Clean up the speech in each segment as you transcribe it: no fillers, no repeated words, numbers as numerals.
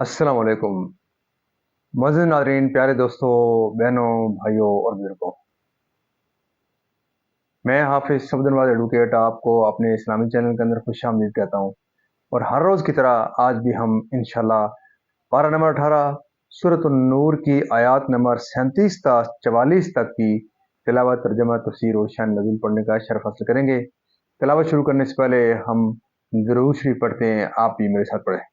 अस्सलाम वालेकुम। मज़ीद नाज़रीन, प्यारे दोस्तों, बहनों, भाइयों और बुजुर्गों, मैं हाफिज़ सफदरनवाज एडवोकेट आपको अपने इस्लामी चैनल के अंदर खुशामदीद कहता हूँ। और हर रोज़ की तरह आज भी हम इंशाल्लाह पारा नंबर 18 सूरत नूर की आयत नंबर 37 से 44 तक की तिलावत, तर्जुमा, तफसीर और शान नज़ील पढ़ने का शर्फ हासिल करेंगे। तिलावत शुरू करने से पहले हम दुरूद शरीफ पढ़ते हैं। आप भी मेरे साथ पढ़ें।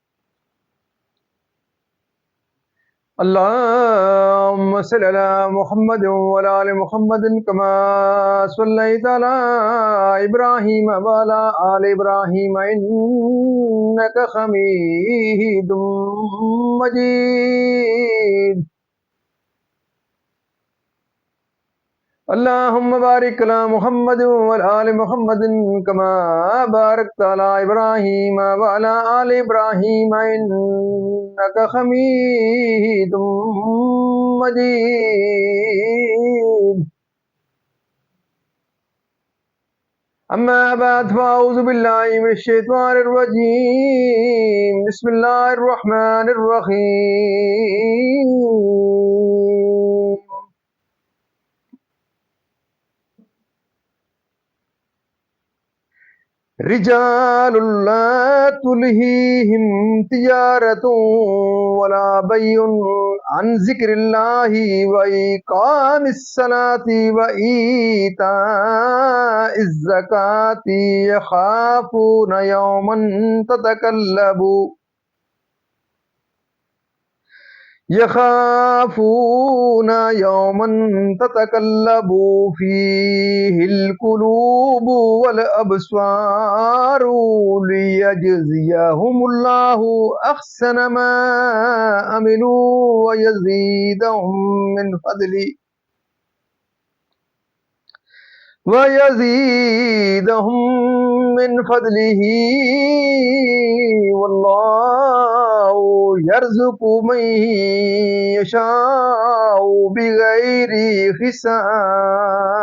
अल्लाहुम्मा सल्ली अला मुहम्मद व अला आलि मुहम्मदिन कमा सल्लैता अला इब्राहीम व अला आलि इब्राहीम इन्नका हमीदुम मजीद। अल्लाहुम्मा बारिक अला मुहम्मद व अला आलि मुहम्मदिन कमा बारकता अला इब्राहीम व अला आलि इब्राहीम इन्नका हमीदुम मजीद। अम्मा बाद फ़अऊज़ु बिल्लाहि मिनश शैतानिर रजीम। बिस्मिल्लाहिर रहमानिर रहीम। रिजालुल ला तुल्हीहिम तिजारतुन वला बैउन अन ज़िक्रिल्लाहि व इक़ामिस सलाति व ईताइज़ ज़काति यख़ाफ़ूना यौमन ततकल्लबु फ़ीहिल क़ुलूबु वल अब्सारु लियजज़ियहुमुल्लाहु अहसना मा अमिलू व यज़ीदहुम मिन फ़ज़लिही वल्लाहु यर्ज़ुक़ु मन यशाअु बिग़ैरि हिसाब।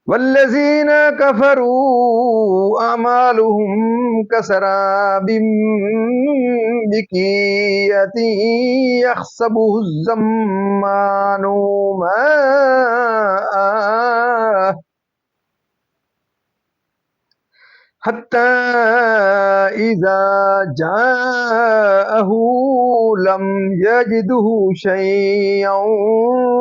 वल्लज़ीन कफ़रू अमालुहुम कसराबिम बिकीयतिन यहसबुहुज़ ज़म्मानु माअ हत्ता इज़ा जाअहू लम यजिदहू शैअन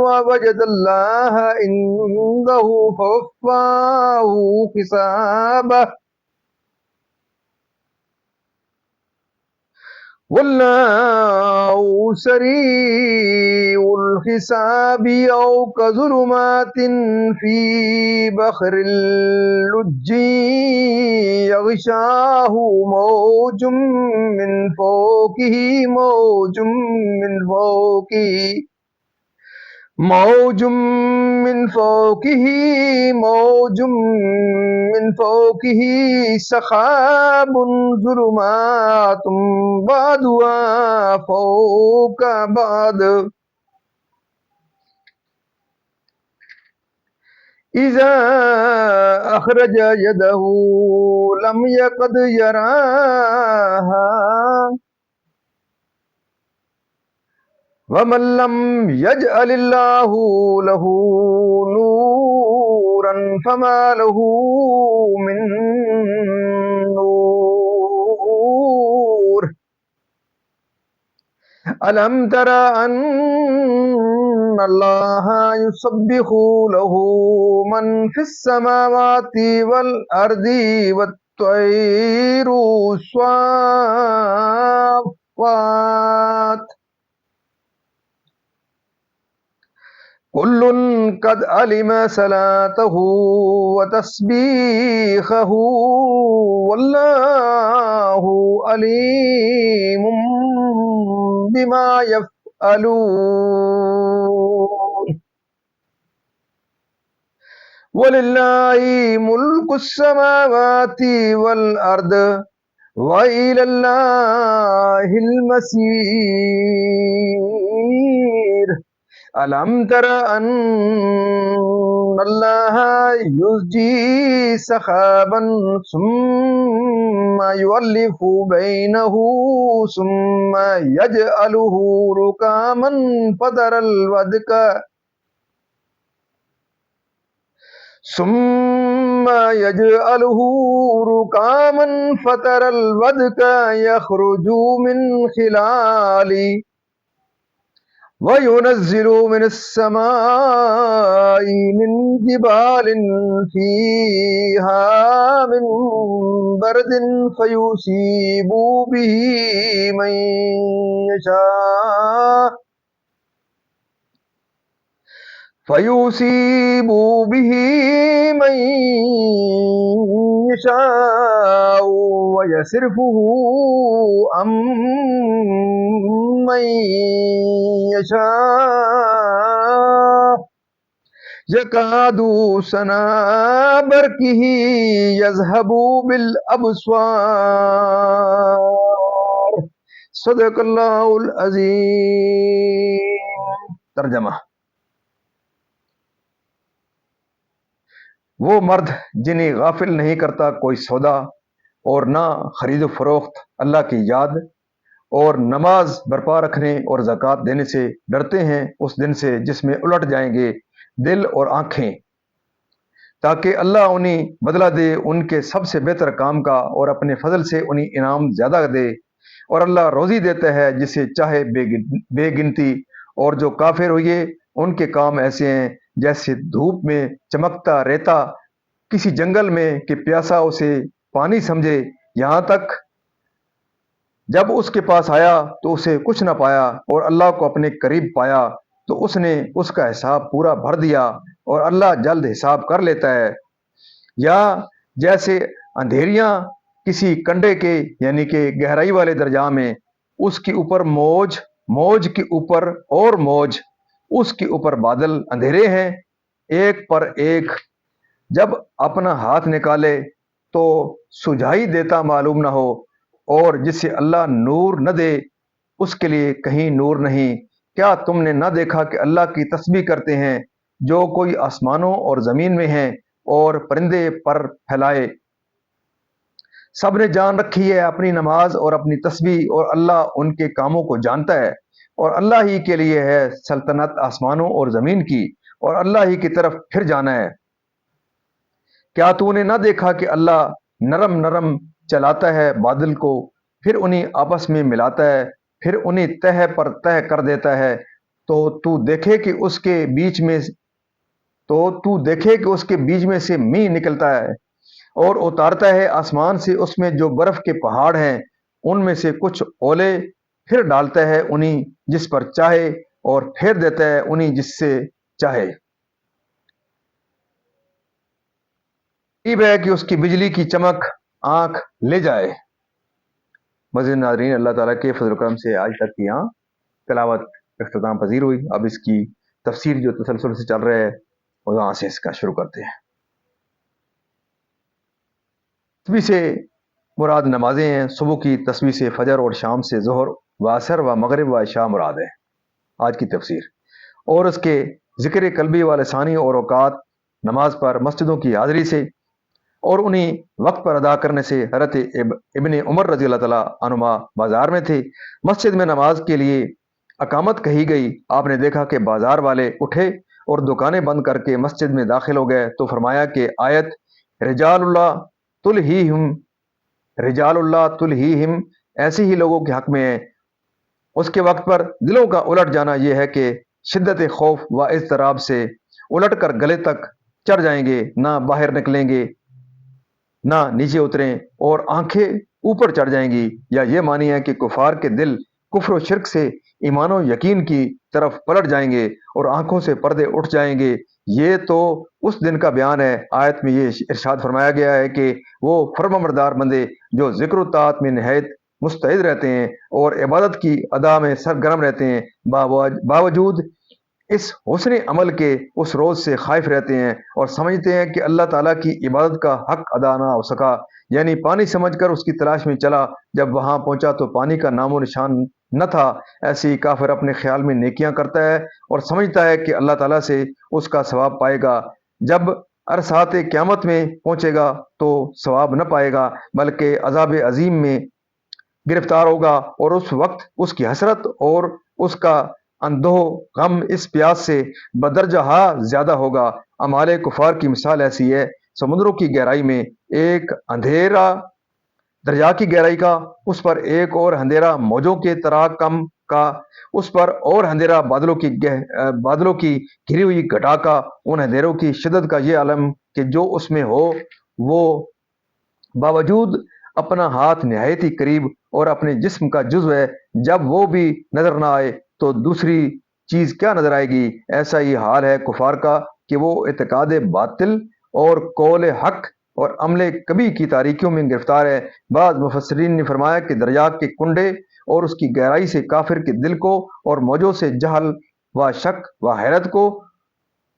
व वजदल्लाह इंदहू फवफ़ाहू हिसाबह वल्लाहु सरीउल हिसाबि औ कज़ुलुमातिन फ़ी बहरिल लुज्जी यग़शाहु मौजुम मिन फ़ौक़िही सखाबुन ज़ुलुमातुम बादुहा फ़ौक़ बाद इज़ा अख़रज यदहू लम यक़द यराहा वमन लम यजअलिल्लाहु लहू नूरन फमा लहू मिन नूर। अलम तरा अन्नल्लाहा युसब्बिहु लहू मन फिस समावाति वल अर्दी वत्तैरु स्वाफ़्फ़ात कुल्लुन कद अलिमा सलातहु व तस्बीहहु वल्लाहु अलीमुम बिमा यफ़अलून। वलिल्लाहि मुल्कुस समावाति वल अर्द व इलल्लाहिल मसीर। अलम तरा अन्नल्लाहा युज़्जी सखाबन सुम्मा يؤلف بينه ثم يجعله ركاما فترى الودق يخرج من خلاله وينزل من السماء من جبال فيها من برد فيصيب به من يشاء ويصرفه عن من يشاء يكاد سنا برقه يذهب بالأبصار صدق اللہ العظیم۔ ترجمہ: وہ مرد جنہیں غافل نہیں کرتا کوئی سودا اور نہ خرید و فروخت اللہ کی یاد، اور نماز برپا رکھنے اور زکوٰۃ دینے سے ڈرتے ہیں اس دن سے جس میں الٹ جائیں گے دل اور آنکھیں، تاکہ اللہ انہیں بدلہ دے ان کے سب سے بہتر کام کا اور اپنے فضل سے انہیں انعام زیادہ دے، اور اللہ روزی دیتا ہے جسے چاہے بے گنتی۔ اور جو کافر ہوئے ان کے کام ایسے ہیں جیسے دھوپ میں چمکتا ریتا کسی جنگل میں کہ پیاسا اسے پانی سمجھے، یہاں تک جب اس کے پاس آیا تو اسے کچھ نہ پایا، اور اللہ کو اپنے قریب پایا تو اس نے اس کا حساب پورا بھر دیا، اور اللہ جلد حساب کر لیتا ہے۔ یا جیسے اندھیریاں کسی کنڈے کے یعنی کہ گہرائی والے دریا میں، اس کے اوپر موج، موج کے اوپر اور موج، اس کے اوپر بادل اندھیرے ہیں ایک پر ایک، جب اپنا ہاتھ نکالے تو سجھائی دیتا معلوم نہ ہو، اور جسے اللہ نور نہ دے اس کے لیے کہیں نور نہیں۔ کیا تم نے نہ دیکھا کہ اللہ کی تسبیح کرتے ہیں جو کوئی آسمانوں اور زمین میں ہیں اور پرندے پر پھیلائے؟ سب نے جان رکھی ہے اپنی نماز اور اپنی تسبیح، اور اللہ ان کے کاموں کو جانتا ہے، اور اللہ ہی کے لیے ہے سلطنت آسمانوں اور زمین کی، اور اللہ ہی کی طرف پھر جانا ہے۔ کیا تو نے نہ دیکھا کہ اللہ نرم نرم چلاتا ہے بادل کو، پھر انہیں آپس میں ملاتا ہے، پھر انہیں تہ پر تہ کر دیتا ہے، تو دیکھے کہ اس کے بیچ میں سے می نکلتا ہے، اور اتارتا ہے آسمان سے اس میں جو برف کے پہاڑ ہیں ان میں سے کچھ اولے، پھر ڈالتا ہے انہیں جس پر چاہے اور پھیر دیتا ہے انہیں جس سے چاہے۔ قریب ہے کہ اس کی بجلی کی چمک آنکھ لے جائے۔ مزید ناظرین، اللہ تعالیٰ کے فضل و کرم سے آج تک کی یہاں تلاوت اختتام پذیر ہوئی۔ اب اس کی تفسیر جو تسلسل سے چل رہا ہے وہاں سے اس کا شروع کرتے ہیں۔ تسبیح سے مراد نمازیں ہیں۔ صبح کی تسبیح سے فجر اور شام سے ظہر و عصر و مغرب و عشاء مراد ہے۔ آج کی تفسیر اور اس کے ذکر قلبی و لسانی اور اوقات نماز پر مسجدوں کی حاضری سے اور انہیں وقت پر ادا کرنے سے۔ حضرت ابن عمر رضی اللہ تعالیٰ عنہما بازار میں تھے، مسجد میں نماز کے لیے اقامت کہی گئی، آپ نے دیکھا کہ بازار والے اٹھے اور دکانیں بند کر کے مسجد میں داخل ہو گئے، تو فرمایا کہ آیت رجال اللہ تلہیہم ایسے ہی لوگوں کے حق میں ہے۔ اس کے وقت پر دلوں کا الٹ جانا یہ ہے کہ شدت خوف و اضطراب سے الٹ کر گلے تک چڑھ جائیں گے، نہ باہر نکلیں گے نہ نیچے اتریں، اور آنکھیں اوپر چڑھ جائیں گی۔ یا یہ معنی ہے کہ کفار کے دل کفر و شرک سے ایمان و یقین کی طرف پلٹ جائیں گے اور آنکھوں سے پردے اٹھ جائیں گے۔ یہ تو اس دن کا بیان ہے۔ آیت میں یہ ارشاد فرمایا گیا ہے کہ وہ فرمانبردار بندے جو ذکر و طاعت میں نہایت مستعد رہتے ہیں اور عبادت کی ادا میں سرگرم رہتے ہیں، باوجود اس حسن عمل کے اس روز سے خائف رہتے ہیں اور سمجھتے ہیں کہ اللہ تعالیٰ کی عبادت کا حق ادا نہ ہو سکا، یعنی پانی سمجھ کر اس کی تلاش میں چلا، جب وہاں پہنچا تو پانی کا نام و نشان نہ تھا۔ ایسے ہی کافر اپنے خیال میں نیکیاں کرتا ہے اور سمجھتا ہے کہ اللہ تعالیٰ سے اس کا ثواب پائے گا، جب अरसात क़यामत में पहुँचेगा तो सवाब न पाएगा बल्कि अज़ाब अज़ीम में गिरफ्तार होगा, और उस वक्त उसकी हसरत और उसका अंदोह गम इस प्यास से बदरजहा ज्यादा होगा। अमाले कुफार की मिसाल ऐसी है, समुद्रों की गहराई में एक अंधेरा दरिया की गहराई का, उस पर एक और अंधेरा मौजों के तराकम का, उस पर और अंधेरा बादलों की घिरी हुई घटा का। उन अंधेरों की शिद्दत का ये आलम कि जो उसमें हो वो बावजूद अपना हाथ निहायत ही करीब और अपने जिस्म का जुज़्व है, जब वो भी नजर ना आए तो दूसरी चीज क्या नजर आएगी। ऐसा ही हाल है कुफार का कि वो इत्काद बातिल और कौल हक और अमले कभी की तारीकियों में गिरफ्तार है। बाद मुफस्सिरीन ने फरमाया कि दरिया के कुंडे और उसकी गहराई से काफिर के दिल को, और मौजों से जहल व शक व हैरत को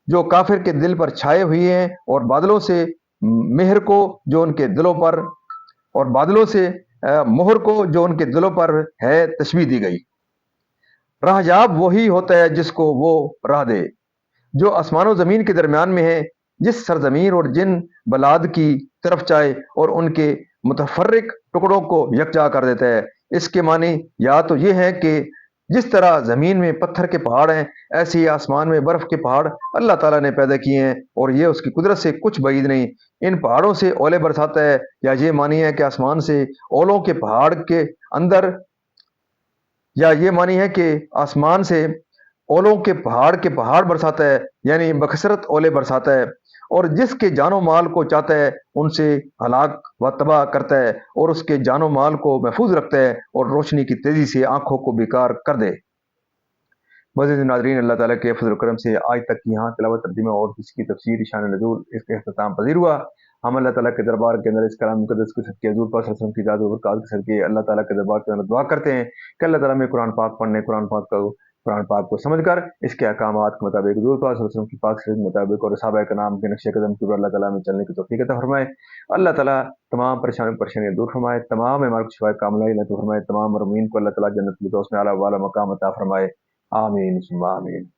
जो काफिर के दिल पर छाए हुए हैं, और बादलों से मेहर को जो उनके दिलों पर और बादलों से मोहर को जो उनके दिलों पर है, तशबीह दी गई। राहयाब वही होता है जिसको वो राह दे, जो आसमान और जमीन के दरमियान में है, जिस सरजमीन और जिन बलाद की तरफ चाहे और उनके मुतफर्रिक टुकड़ों को यकजा कर देता है। इसके मानी या तो ये है कि जिस तरह जमीन में पत्थर के पहाड़ हैं, ऐसे ही आसमान में बर्फ के पहाड़ अल्लाह ताला ने पैदा किए हैं, और ये उसकी कुदरत से कुछ بعید नहीं। इन पहाड़ों से ओले बरसाता है, या ये मानी है कि आसमान से ओलों के पहाड़ के अंदर, या ये मानी है कि आसमान से ओलों के पहाड़ बरसाता है, यानी बकसरत ओले बरसाता है, और जिसके जानो माल को चाहता है उनसे हलाक व तबाह करता है, और उसके जानो माल को महफूज रखता है और रोशनी की तेजी से आंखों को बेकार कर दे। मज़ीद नाज़रीन, अल्लाह ताला के फज़ल करम से आज तक की यहाँ तिलावत तर्जुमा और इसकी तफसीर शान नज़ूल इसका इख्तिताम पज़ीर हुआ। हम अल्लाह ताला के दरबार के अंदर इस कलाम मुक़द्दस के सदक़े हज़ूर पाक सल्लल्लाहु अलैहि वसल्लम की ज़ात व बरक़ात के सदक़े अल्लाह ताला के दरबार के अंदर दुआ करते हैं कि अल्लाह ताला में कुरान पाक पढ़ने, कुरान पाक को समझकर इसके अहकामात के मुताबिक हज़ूर पाक सल्लल्लाहु अलैहि वसल्लम की पाक सीरत के मुताबिक और सहाबाए किराम के नक्शे कदम के ऊपर अल्लाह ताला में चलने की तौफ़ीक़ अता फ़रमाए। अल्लाह ताला तमाम परेशानियाँ दूर फ़रमाए, तमाम बीमार को शिफ़ाए कामिला अता फ़रमाए, तमाम मरहूमीन को अल्लाह ताला जन्नत फ़िरदौस में आला वाला मकाम अता फ़रमाए। आमीन सुम्मा आमीन।